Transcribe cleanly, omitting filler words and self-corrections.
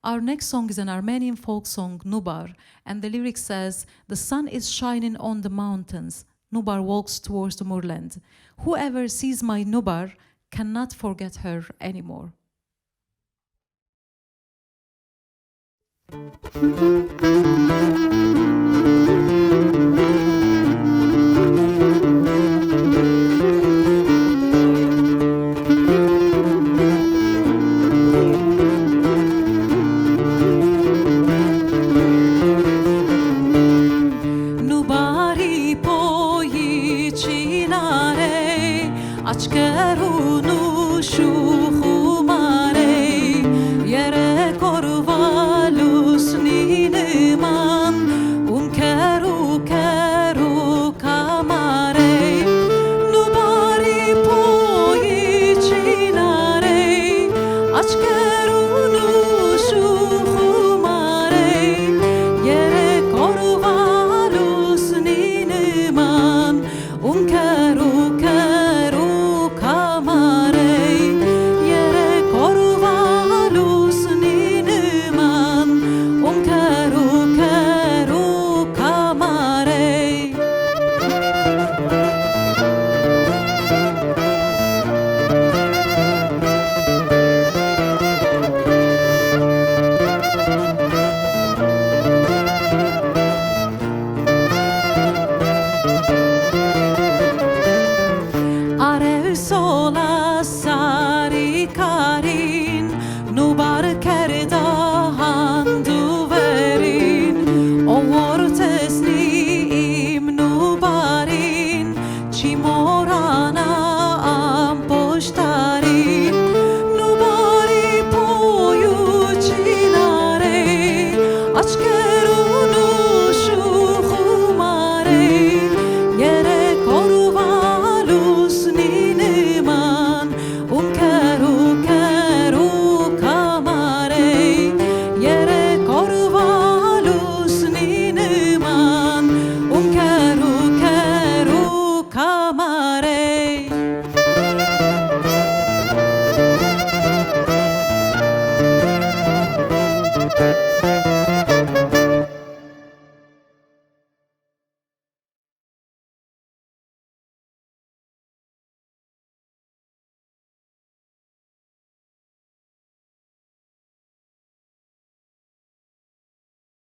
Our next song is an Armenian folk song, Nubar, and the lyric says, "The sun is shining on the mountains. Nubar walks towards the moorland. Whoever sees my Nubar cannot forget her anymore." Աչքերուն ուշուխ ու մարեի երեք օրվա լուսնի նման ունքեր ու կեր ու կամարեի նուբարի փոյի չինարեի աչքերուն ուշուխ ու մարեի երեք օրվա լուսնի նման ունքեր ու կեր Nubar kerda handuverin Ovortesni im nubarin Chimorana am poshtarin Nubari poyu chinare Achkerun ushumare Yere koruvalus nineman Unkeru Come on.